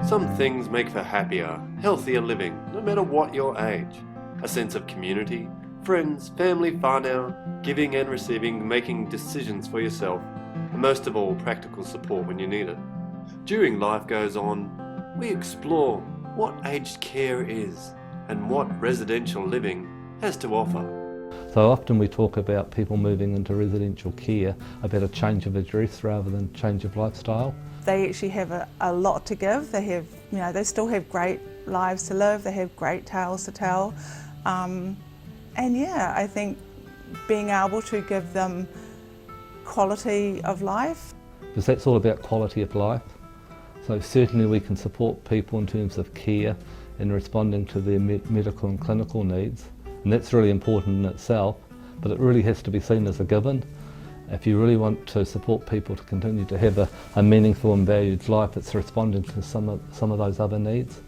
Some things make for happier, healthier living, no matter what your age. A sense of community, friends, family, whānau, giving and receiving, making decisions for yourself, and most of all, practical support when you need it. During Life Goes On, we explore what aged care is and what residential living has to offer. So often we talk about people moving into residential care about a change of address rather than change of lifestyle. They actually have a lot to give. They have, they still have great lives to live. They have great tales to tell. And yeah, I think being able to give them quality of life. Because that's all about quality of life. So certainly we can support people in terms of care in responding to their medical and clinical needs. And that's really important in itself, but it really has to be seen as a given. If you really want to support people to continue to have a meaningful and valued life, it's responding to some of those other needs,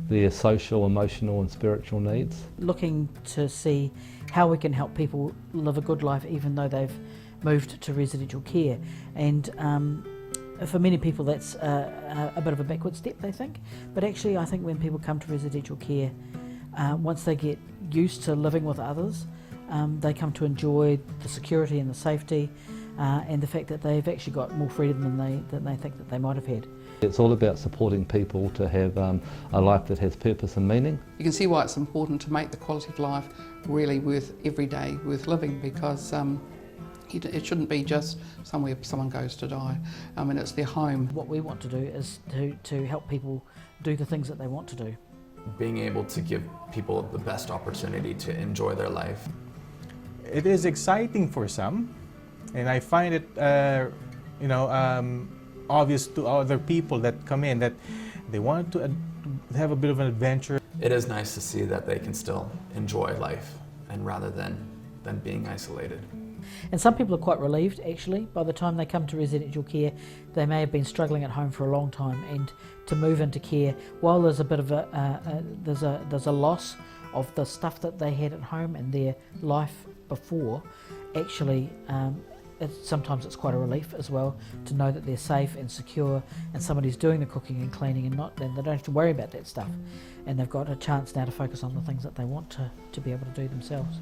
their social, emotional and spiritual needs. Looking to see how we can help people live a good life even though they've moved to residential care. And for many people that's a bit of a backward step, they think. But actually I think when people come to residential care, once they get used to living with others, they come to enjoy the security and the safety and the fact that they've actually got more freedom than they think that they might have had. It's all about supporting people to have a life that has purpose and meaning. You can see why it's important to make the quality of life really worth every day, worth living, because it shouldn't be just somewhere someone goes to die. I mean, it's their home. What we want to do is to help people do the things that they want to do. Being able to give people the best opportunity to enjoy their life. It is exciting for some, and I find it, obvious to other people that come in that they want to have a bit of an adventure. It is nice to see that they can still enjoy life, and rather than being isolated. And some people are quite relieved actually. By the time they come to residential care, they may have been struggling at home for a long time, and to move into care, while there's a bit of there's a loss of the stuff that they had at home and their life before, actually sometimes it's quite a relief as well to know that they're safe and secure and somebody's doing the cooking and cleaning, and they don't have to worry about that stuff, and they've got a chance now to focus on the things that they want to be able to do themselves.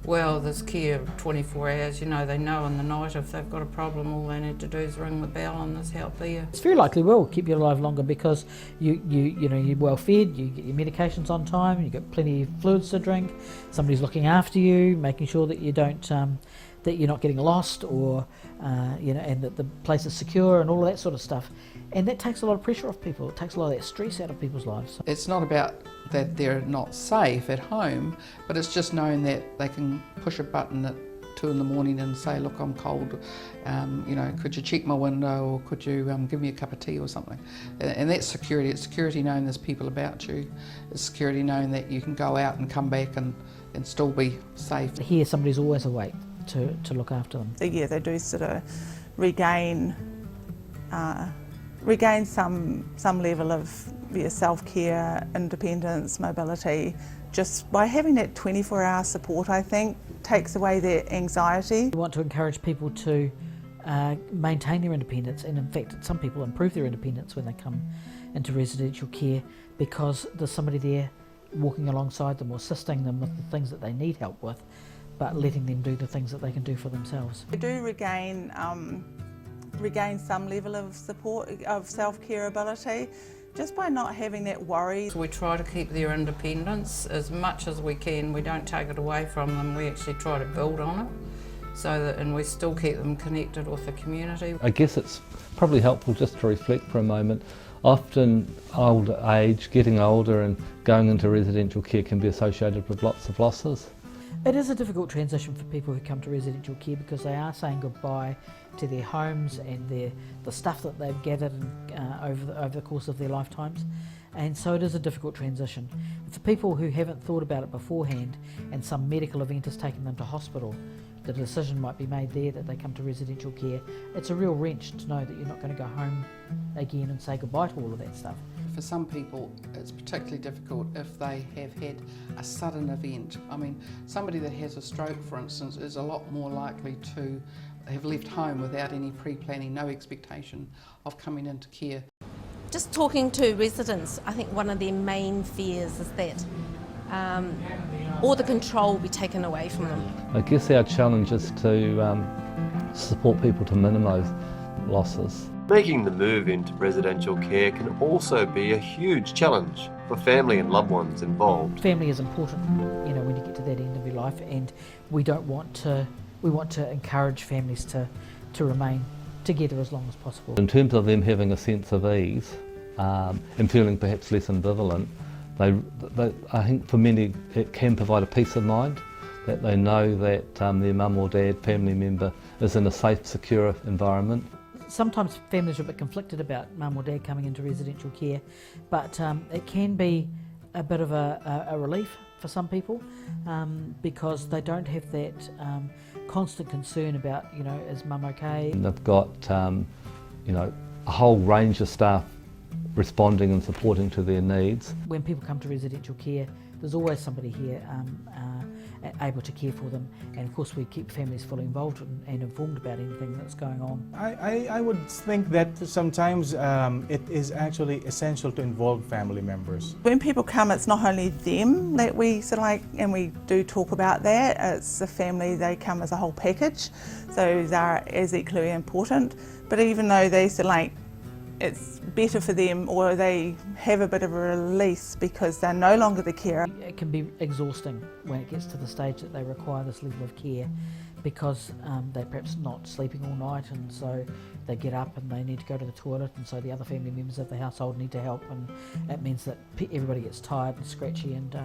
Well, there's care 24 hours, they know in the night if they've got a problem, all they need to do is ring the bell and there's help there. It's very likely will keep you alive longer because you're well fed, you get your medications on time, you get plenty of fluids to drink, somebody's looking after you, making sure that you don't that you're not getting lost, or and that the place is secure and all of that sort of stuff. And that takes a lot of pressure off people. It takes a lot of that stress out of people's lives. It's not about that they're not safe at home, but it's just knowing that they can push a button at 2 in the morning and say, look, I'm cold, could you check my window, or could you give me a cup of tea or something. And that's security. It's security knowing there's people about you. It's security knowing that you can go out and come back and still be safe. Here somebody's always awake to look after them. Yeah, they do sort of regain some level of self-care, independence, mobility. Just by having that 24-hour support, I think, takes away their anxiety. We want to encourage people to maintain their independence, and in fact some people improve their independence when they come into residential care, because there's somebody there walking alongside them or assisting them with the things that they need help with, but letting them do the things that they can do for themselves. They do regain some level of support, of self-care ability, just by not having that worry. We try to keep their independence as much as we can. We don't take it away from them, we actually try to build on it, and we still keep them connected with the community. I guess it's probably helpful just to reflect for a moment. Often older age, getting older and going into residential care can be associated with lots of losses. It is a difficult transition for people who come to residential care, because they are saying goodbye to their homes and the stuff that they've gathered over the course of their lifetimes, and so it is a difficult transition. For people who haven't thought about it beforehand and some medical event has taken them to hospital, the decision might be made there that they come to residential care. It's a real wrench to know that you're not going to go home again and say goodbye to all of that stuff. For some people, it's particularly difficult if they have had a sudden event. I mean, somebody that has a stroke, for instance, is a lot more likely to have left home without any pre-planning, no expectation of coming into care. Just talking to residents, I think one of their main fears is that all the control will be taken away from them. I guess our challenge is to support people to minimise losses. Making the move into residential care can also be a huge challenge for family and loved ones involved. Family is important, you know, when you get to that end of your life, and we want to encourage families to remain together as long as possible. In terms of them having a sense of ease and feeling perhaps less ambivalent, I think for many it can provide a peace of mind that they know that their mum or dad, family member is in a safe, secure environment. Sometimes families are a bit conflicted about mum or dad coming into residential care, but it can be a bit of a relief for some people because they don't have that constant concern about, you know, is mum okay? And they've got, you know, a whole range of staff responding and supporting to their needs. When people come to residential care, there's always somebody here able to care for them, and of course we keep families fully involved and informed about anything that's going on. I would think that sometimes it is actually essential to involve family members. When people come, it's not only them that we sort of like, and we do talk about that, it's the family, they come as a whole package, so they're as equally important. But even though they sort of like, it's better for them, or they have a bit of a release because they're no longer the carer. It can be exhausting when it gets to the stage that they require this level of care because they're perhaps not sleeping all night, and so they get up and they need to go to the toilet, and so the other family members of the household need to help, and it means that everybody gets tired and scratchy and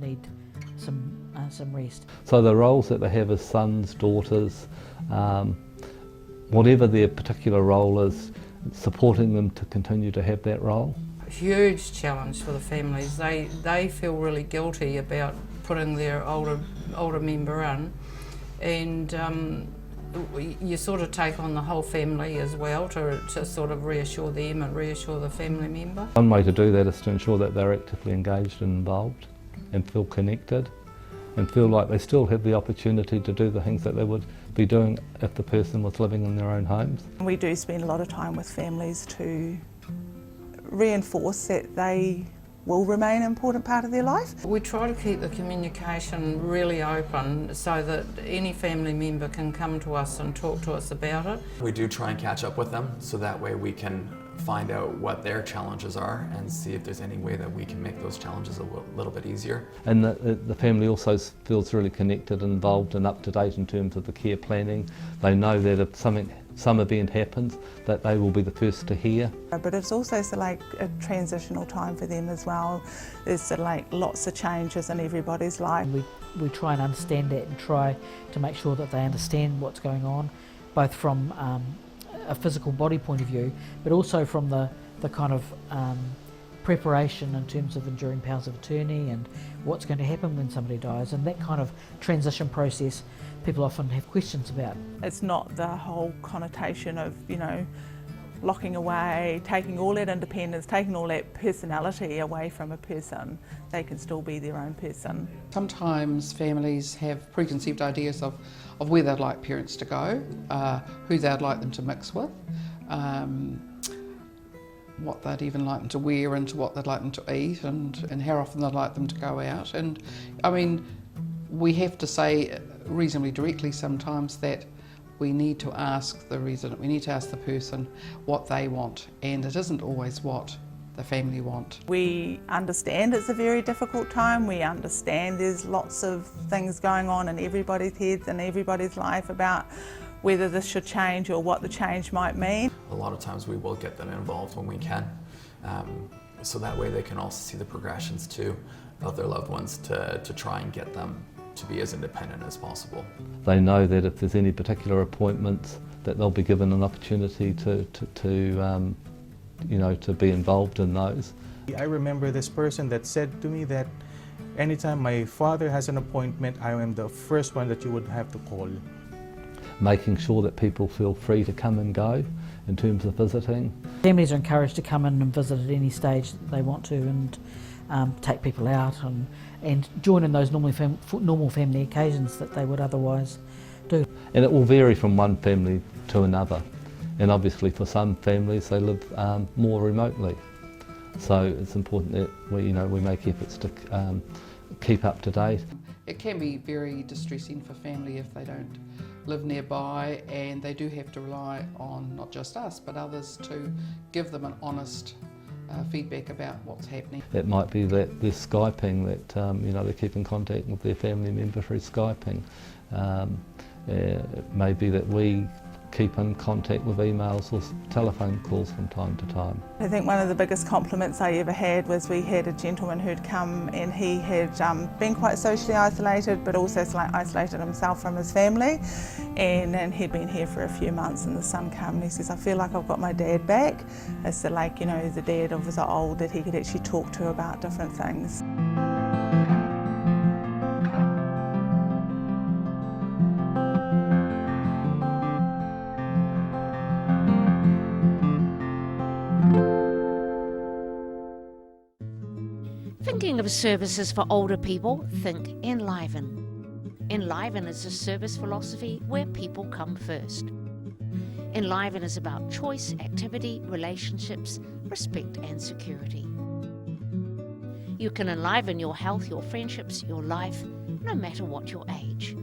need some rest. So the roles that they have as sons, daughters, whatever their particular role is, supporting them to continue to have that role. Huge challenge for the families. They feel really guilty about putting their older member in, and you sort of take on the whole family as well to sort of reassure them and reassure the family member. One way to do that is to ensure that they're actively engaged and involved and feel connected and feel like they still have the opportunity to do the things that they would be doing if the person was living in their own homes. We do spend a lot of time with families to reinforce that they will remain an important part of their life. We try to keep the communication really open so that any family member can come to us and talk to us about it. We do try and catch up with them so that way we can find out what their challenges are and see if there's any way that we can make those challenges a little bit easier. And the family also feels really connected and involved and up to date in terms of the care planning. They know that if some event happens, that they will be the first to hear. But it's also sort of like a transitional time for them as well. There's sort of like lots of changes in everybody's life. We try and understand that and try to make sure that they understand what's going on, both from a physical body point of view, but also from the kind of preparation in terms of enduring powers of attorney and what's going to happen when somebody dies, and that kind of transition process people often have questions about. It's not the whole connotation of, you know, locking away, taking all that independence, taking all that personality away from a person. They can still be their own person. Sometimes families have preconceived ideas of where they'd like parents to go, who they'd like them to mix with, what they'd even like them to wear and what they'd like them to eat, and how often they'd like them to go out. And I mean, we have to say reasonably directly sometimes that we need to ask the resident, we need to ask the person what they want, and it isn't always what the family want. We understand it's a very difficult time. We understand there's lots of things going on in everybody's heads and everybody's life about whether this should change or what the change might mean. A lot of times we will get them involved when we can, so that way they can also see the progressions too of their loved ones to try and get them to be as independent as possible. They know that if there's any particular appointments, that they'll be given an opportunity to be involved in those. I remember this person that said to me that anytime my father has an appointment, I am the first one that you would have to call. Making sure that people feel free to come and go in terms of visiting. Families are encouraged to come in and visit at any stage that they want to, and take people out and join in those normal family occasions that they would otherwise do. And it will vary from one family to another And obviously for some families they live more remotely. So it's important that we make efforts to keep up to date. It can be very distressing for family if they don't live nearby, and they do have to rely on not just us but others to give them an honest feedback about what's happening. It might be that they're Skyping, that they keep in contact with their family member through Skyping. It may be that we keep in contact with emails or telephone calls from time to time. I think one of the biggest compliments I ever had was we had a gentleman who'd come and he had been quite socially isolated but also isolated himself from his family, and he'd been here for a few months, and the son came and he says, I feel like I've got my dad back. It's the dad of the old that he could actually talk to about different things. Thinking of services for older people, think Enliven. Enliven is a service philosophy where people come first. Enliven is about choice, activity, relationships, respect and security. You can enliven your health, your friendships, your life, no matter what your age.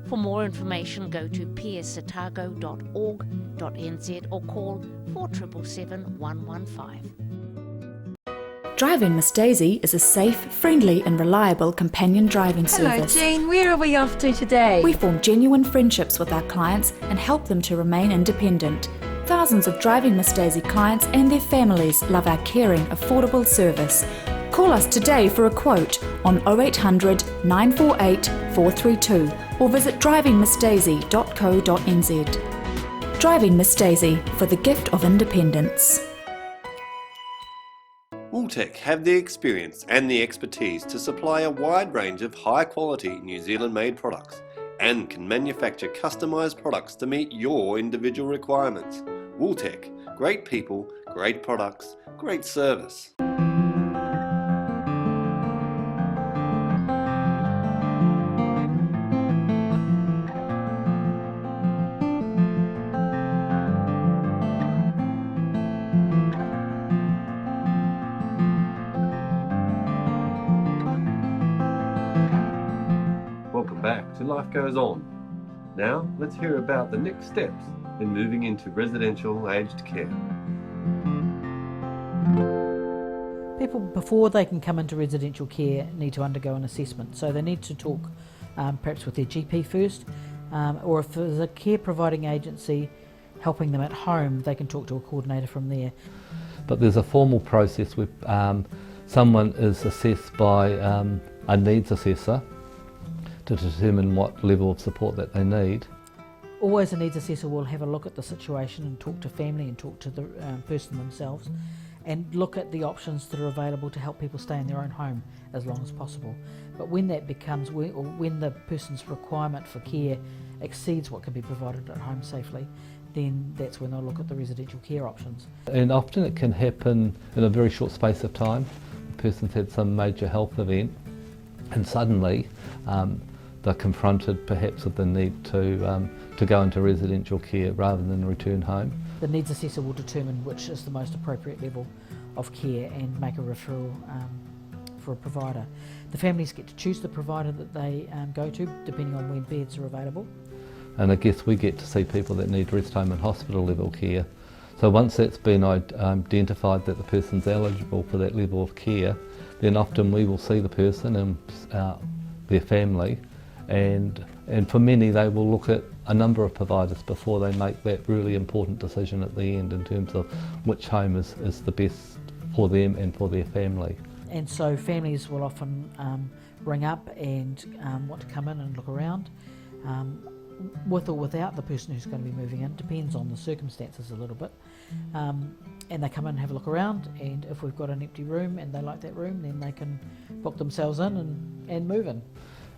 For more information, go to psotago.org.nz or call 4777 115. Driving Miss Daisy is a safe, friendly and reliable companion driving service. Hello Jane, where are we off to today? We form genuine friendships with our clients and help them to remain independent. Thousands of Driving Miss Daisy clients and their families love our caring, affordable service. Call us today for a quote on 0800 948 432 or visit drivingmissdaisy.co.nz. Driving Miss Daisy, for the gift of independence. Wooltech have the experience and the expertise to supply a wide range of high-quality New Zealand-made products and can manufacture customised products to meet your individual requirements. Wooltech, great people, great products, great service. Welcome back to Life Goes On. Now, let's hear about the next steps in moving into residential aged care. People, before they can come into residential care, need to undergo an assessment. So they need to talk perhaps with their GP first, or if there's a care providing agency helping them at home, they can talk to a coordinator from there. But there's a formal process where someone is assessed by a needs assessor to determine what level of support that they need. Always a needs assessor will have a look at the situation and talk to family and talk to the person themselves and look at the options that are available to help people stay in their own home as long as possible. But when that becomes, or when the person's requirement for care exceeds what can be provided at home safely, then that's when they'll look at the residential care options. And often it can happen in a very short space of time. The person's had some major health event and suddenly they're confronted perhaps with the need to go into residential care rather than return home. The needs assessor will determine which is the most appropriate level of care and make a referral for a provider. The families get to choose the provider that they go to depending on when beds are available. And I guess we get to see people that need rest home and hospital level care. So once that's been identified that the person's eligible for that level of care, then often we will see the person and their family, and for many they will look at a number of providers before they make that really important decision at the end in terms of which home is the best for them and for their family. And so families will often ring up and want to come in and look around, with or without the person who's going to be moving in, depends on the circumstances a little bit. And they come in and have a look around, and if we've got an empty room and they like that room, then they can book themselves in and move in.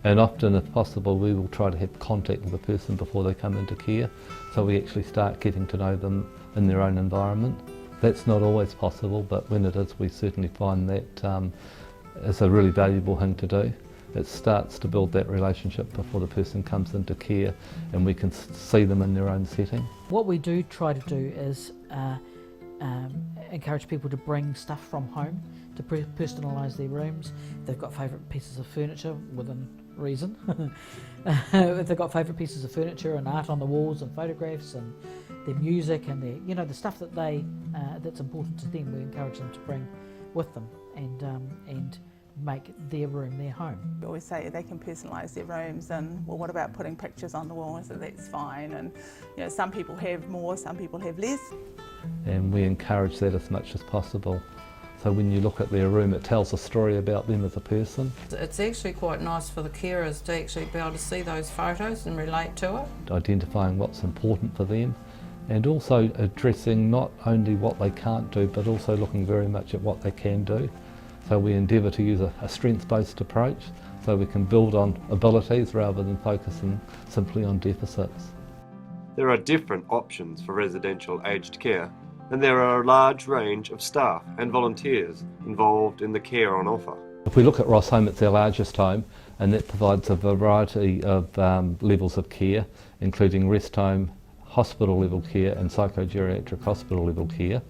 And often, if possible, we will try to have contact with the person before they come into care, so we actually start getting to know them in their own environment. That's not always possible, but when it is, we certainly find that it's a really valuable thing to do. it starts to build that relationship before the person comes into care and we can see them in their own setting. What we do try to do is encourage people to bring stuff from home to personalise their rooms. If they've got favourite pieces of furniture, within reason. If they've got favourite pieces of furniture and art on the walls and photographs and their music and their, you know, the stuff that that's important to them, we encourage them to bring with them and make their room their home. We always say they can personalise their rooms, and well, what about putting pictures on the wall? So that's fine, and you know, some people have more, some people have less. And we encourage that as much as possible. So when you look at their room, it tells a story about them as a person. It's actually quite nice for the carers to actually be able to see those photos and relate to it. Identifying what's important for them, and also addressing not only what they can't do, but also looking very much at what they can do. So we endeavour to use a strengths-based approach, so we can build on abilities rather than focusing simply on deficits. There are different options for residential aged care, and there are a large range of staff and volunteers involved in the care on offer. If we look at Ross Home, it's our largest home, and that provides a variety of levels of care, including rest home, hospital level care and psychogeriatric hospital level care.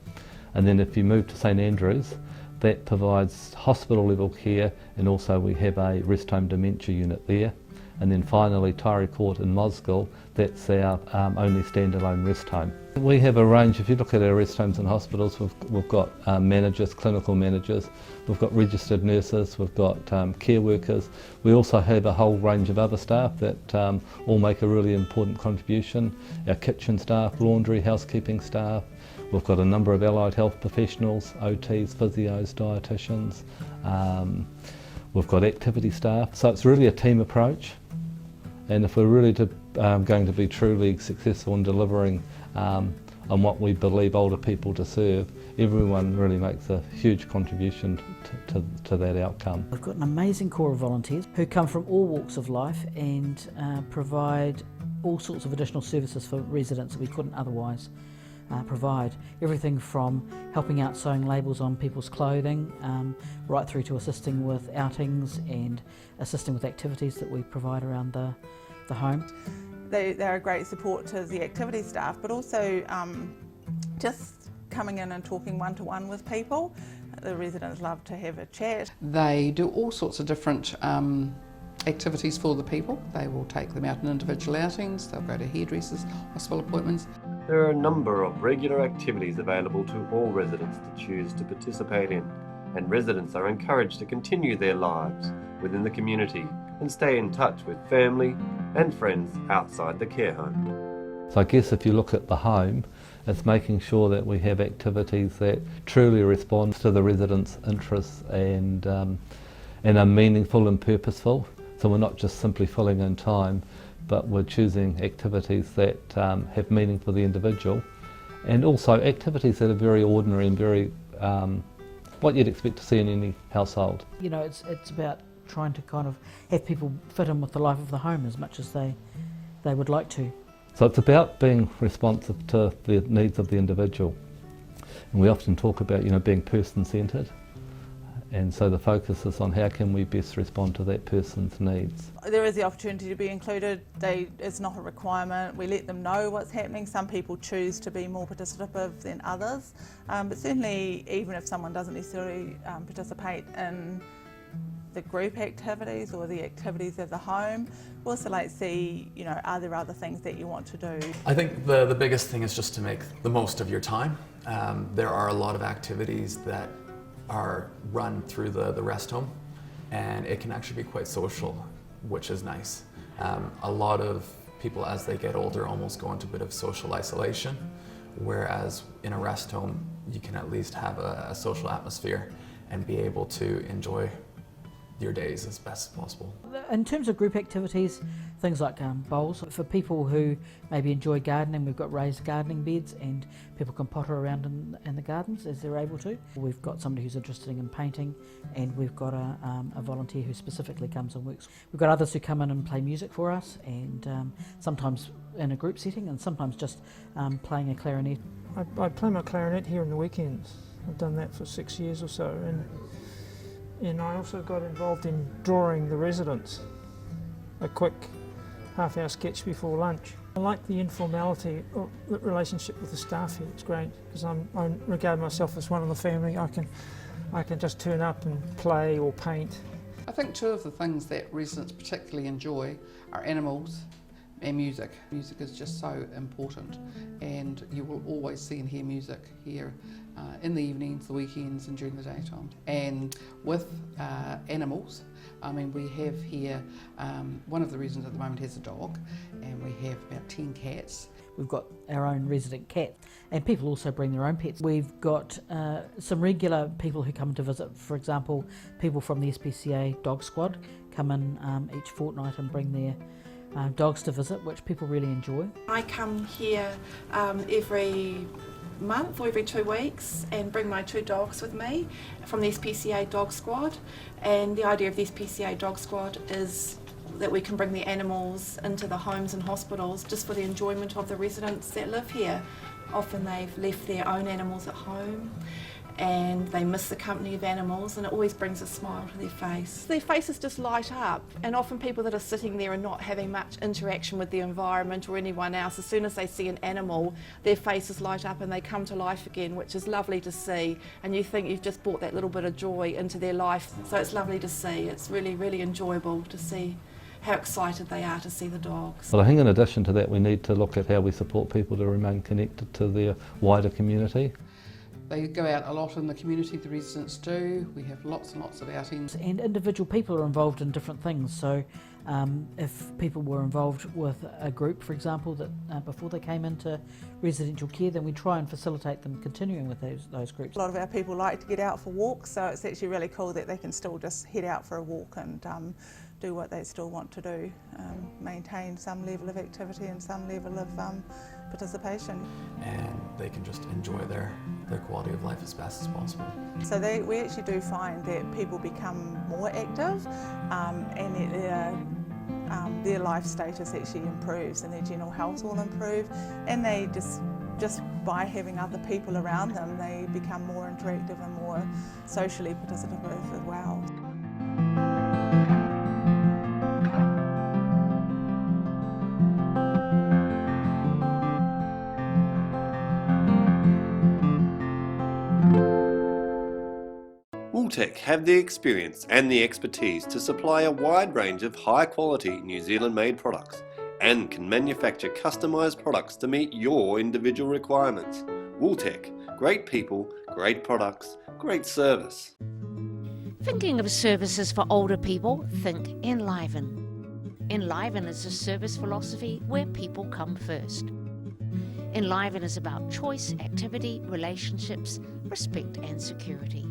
And then if you move to St Andrews, that provides hospital level care, and also we have a rest home dementia unit there. And then finally Tyree Court in Mosgiel, that's our only standalone rest home. We have a range. If you look at our rest homes and hospitals, we've got managers, clinical managers, we've got registered nurses, we've got care workers. We also have a whole range of other staff that all make a really important contribution. Our kitchen staff, laundry, housekeeping staff. We've got a number of allied health professionals, OTs, physios, dietitians. We've got activity staff. So it's really a team approach. And if we're really going to be truly successful in delivering on what we believe older people deserve, everyone really makes a huge contribution to that outcome. We've got an amazing core of volunteers who come from all walks of life and provide all sorts of additional services for residents that we couldn't otherwise provide. Everything from helping out sewing labels on people's clothing, right through to assisting with outings and assisting with activities that we provide around the home. They're a great support to the activity staff, but also just coming in and talking one-to-one with people. The residents love to have a chat. They do all sorts of different activities for the people. They will take them out on individual outings, they'll go to hairdressers, hospital appointments. There are a number of regular activities available to all residents to choose to participate in, and residents are encouraged to continue their lives within the community and stay in touch with family and friends outside the care home. So I guess if you look at the home, it's making sure that we have activities that truly respond to the residents' interests and are meaningful and purposeful. So we're not just simply filling in time, but we're choosing activities that have meaning for the individual, and also activities that are very ordinary and very what you'd expect to see in any household. You know, it's about trying to kind of have people fit in with the life of the home as much as they would like to. So it's about being responsive to the needs of the individual, and we often talk about, you know, being person-centred. And so the focus is on how can we best respond to that person's needs. There is the opportunity to be included. It's not a requirement. We let them know what's happening. Some people choose to be more participative than others. But certainly, even if someone doesn't necessarily participate in the group activities or the activities of the home, we also like to see, you know, are there other things that you want to do? I think the biggest thing is just to make the most of your time. There are a lot of activities that are run through the rest home, and it can actually be quite social, which is nice. A lot of people as they get older almost go into a bit of social isolation, whereas in a rest home you can at least have a social atmosphere and be able to enjoy your days as best as possible. In terms of group activities, things like bowls. For people who maybe enjoy gardening, we've got raised gardening beds and people can potter around in the gardens as they're able to. We've got somebody who's interested in painting, and we've got a volunteer who specifically comes and works. We've got others who come in and play music for us, and sometimes in a group setting and sometimes just playing a clarinet. I play my clarinet here on the weekends. I've done that for 6 years or so, and and I also got involved in drawing the residents. A quick half-hour sketch before lunch. I like the informality of the relationship with the staff here. It's great because I regard myself as one of the family. I can just turn up and play or paint. I think two of the things that residents particularly enjoy are animals and music. Music is just so important, and you will always see and hear music here in the evenings, the weekends and during the daytime. And with animals, I mean, we have here, one of the residents at the moment has a dog, and we have about 10 cats. We've got our own resident cat, and people also bring their own pets. We've got some regular people who come to visit. For example, people from the SPCA Dog Squad come in each fortnight and bring their dogs to visit, which people really enjoy. I come here every month or every 2 weeks and bring my 2 dogs with me from the SPCA Dog Squad, and the idea of the SPCA Dog Squad is that we can bring the animals into the homes and hospitals just for the enjoyment of the residents that live here. Often they've left their own animals at home and they miss the company of animals, and it always brings a smile to their face. Their faces just light up, and often people that are sitting there and not having much interaction with the environment or anyone else, as soon as they see an animal, their faces light up and they come to life again, which is lovely to see, and you think you've just brought that little bit of joy into their life. So it's lovely to see. It's really, really enjoyable to see how excited they are to see the dogs. But I think in addition to that, we need to look at how we support people to remain connected to their wider community. They go out a lot in the community, the residents do. We have lots and lots of outings. And individual people are involved in different things. So if people were involved with a group, for example, that before they came into residential care, then we try and facilitate them continuing with those groups. A lot of our people like to get out for walks, so it's actually really cool that they can still just head out for a walk and do what they still want to do, maintain some level of activity and some level of participation. And they can just enjoy their quality of life as best as possible. So we actually do find that people become more active and their life status actually improves and their general health will improve, and they just by having other people around them, they become more interactive and more socially participative as well. Wooltech have the experience and the expertise to supply a wide range of high-quality New Zealand-made products and can manufacture customised products to meet your individual requirements. Wooltech, great people, great products, great service. Thinking of services for older people? Think Enliven. Enliven is a service philosophy where people come first. Enliven is about choice, activity, relationships, respect and security.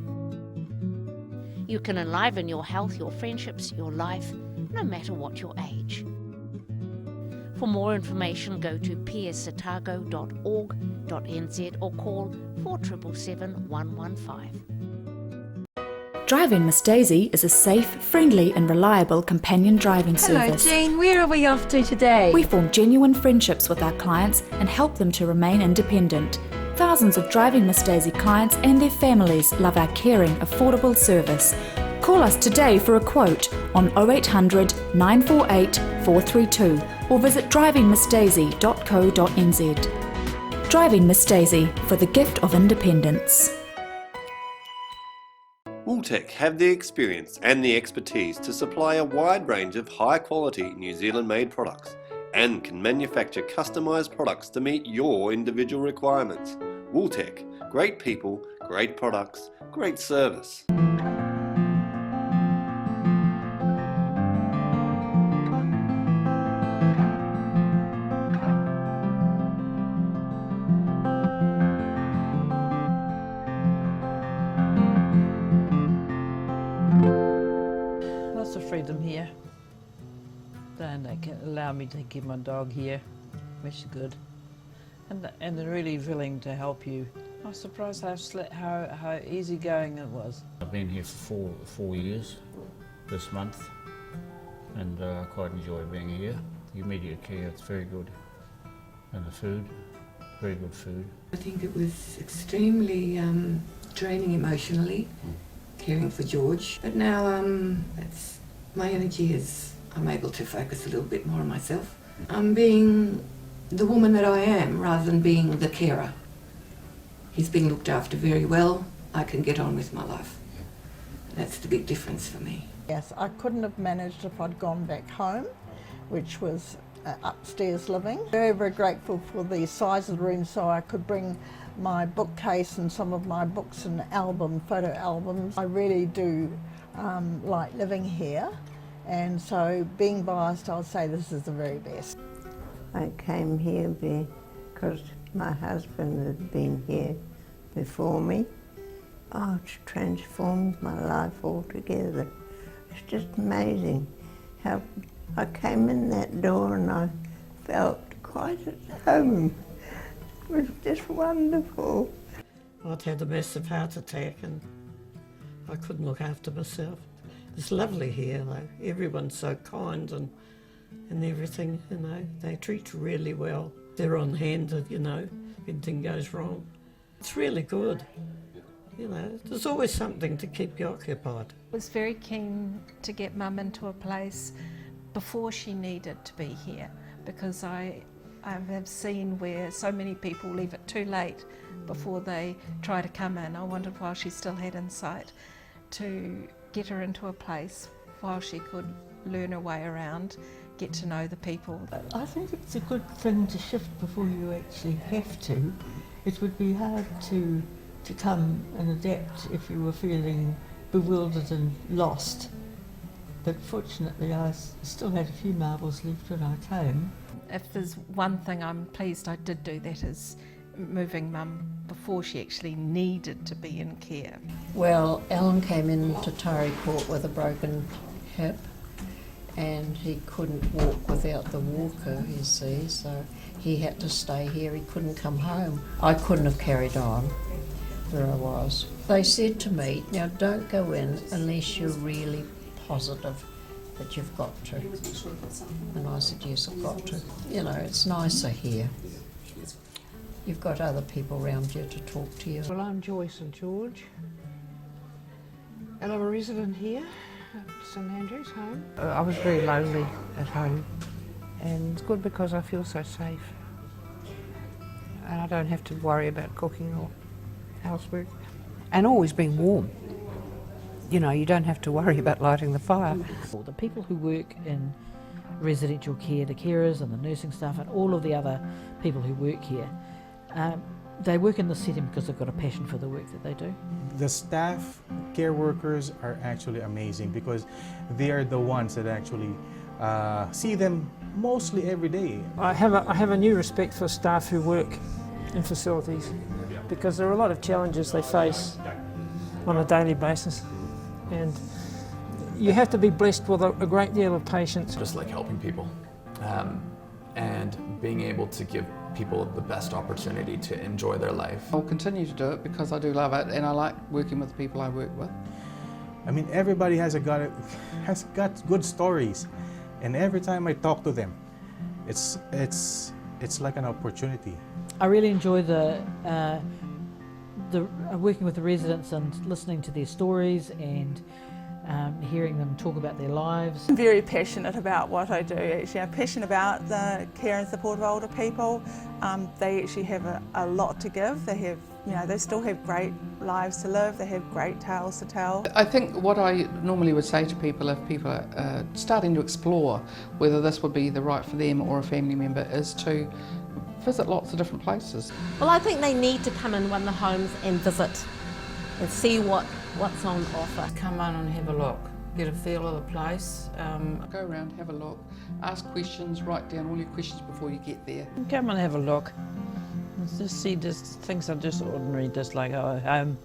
You can enliven your health, your friendships, your life, no matter what your age. For more information, go to piasotago.org.nz or call 4777 115. Driving Miss Daisy is a safe, friendly and reliable companion driving service. Hello Jane, where are we off to today? We form genuine friendships with our clients and help them to remain independent. Thousands of Driving Miss Daisy clients and their families love our caring, affordable service. Call us today for a quote on 0800 948 432 or visit drivingmissdaisy.co.nz. Driving Miss Daisy, for the gift of independence. Wooltech have the experience and the expertise to supply a wide range of high-quality New Zealand-made products and can manufacture customised products to meet your individual requirements. Wooltech, great people, great products, great service. Lots of freedom here. And they can allow me to keep my dog here, which is good. And they're really willing to help you. I was surprised how easygoing it was. I've been here for 4 years this month, and I quite enjoy being here. The immediate care, it's very good. And the food, very good food. I think it was extremely draining emotionally caring for George. But now my energy is, I'm able to focus a little bit more on myself. I'm being the woman that I am rather than being the carer. He's being looked after very well. I can get on with my life. That's the big difference for me. Yes, I couldn't have managed if I'd gone back home, which was upstairs living. Very, very grateful for the size of the room so I could bring my bookcase and some of my books and photo albums. I really do like living here, and so being biased, I'll say this is the very best. I came here because my husband had been here before me. Oh, it's transformed my life altogether. It's just amazing how I came in that door and I felt quite at home. It was just wonderful. I'd had a massive heart attack and I couldn't look after myself. It's lovely here though. Everyone's so kind and everything, you know. They treat you really well. They're on hand if, you know, if anything goes wrong. It's really good. You know, there's always something to keep you occupied. I was very keen to get Mum into a place before she needed to be here, because I have seen where so many people leave it too late before they try to come in. I wondered while she still had insight to get her into a place while she could learn her way around, get to know the people. I think it's a good thing to shift before you actually have to. It would be hard to come and adapt if you were feeling bewildered and lost. But fortunately I still had a few marbles left when I came. If there's one thing I'm pleased I did do, that is moving Mum before she actually needed to be in care. Well, Alan came into Tari Court with a broken hip and he couldn't walk without the walker, you see, so he had to stay here. He couldn't come home. I couldn't have carried on where I was. They said to me, now don't go in unless you're really positive that you've got to. And I said, yes, I've got to. You know, it's nicer here. You've got other people around you to talk to you. Well, I'm Joyce and George, and I'm a resident here at St Andrew's home. I was very lonely at home, and it's good because I feel so safe. And I don't have to worry about cooking or housework. And always being warm. You know, you don't have to worry about lighting the fire. The people who work in residential care, the carers and the nursing staff and all of the other people who work here, they work in the setting because they've got a passion for the work that they do. The staff, care workers are actually amazing because they are the ones that actually see them mostly every day. I have a new respect for staff who work in facilities because there are a lot of challenges they face on a daily basis, and you have to be blessed with a great deal of patience. Just like helping people and being able to give people the best opportunity to enjoy their life. I'll continue to do it because I do love it and I like working with the people I work with. I mean, everybody has got good stories, and every time I talk to them, it's like an opportunity. I really enjoy the working with the residents and listening to their stories and hearing them talk about their lives. I'm very passionate about what I do actually. I'm passionate about the care and support of older people. They actually have a lot to give. They have, you know, they still have great lives to live. They have great tales to tell. I think what I normally would say to people if people are starting to explore whether this would be the right for them or a family member is to visit lots of different places. Well, I think they need to come in one of the homes and visit and see what's on offer. Come on and have a look, get a feel of the place. Go around, have a look, ask questions, write down all your questions before you get there. Come and have a look. Just see things are just ordinary, just like our home.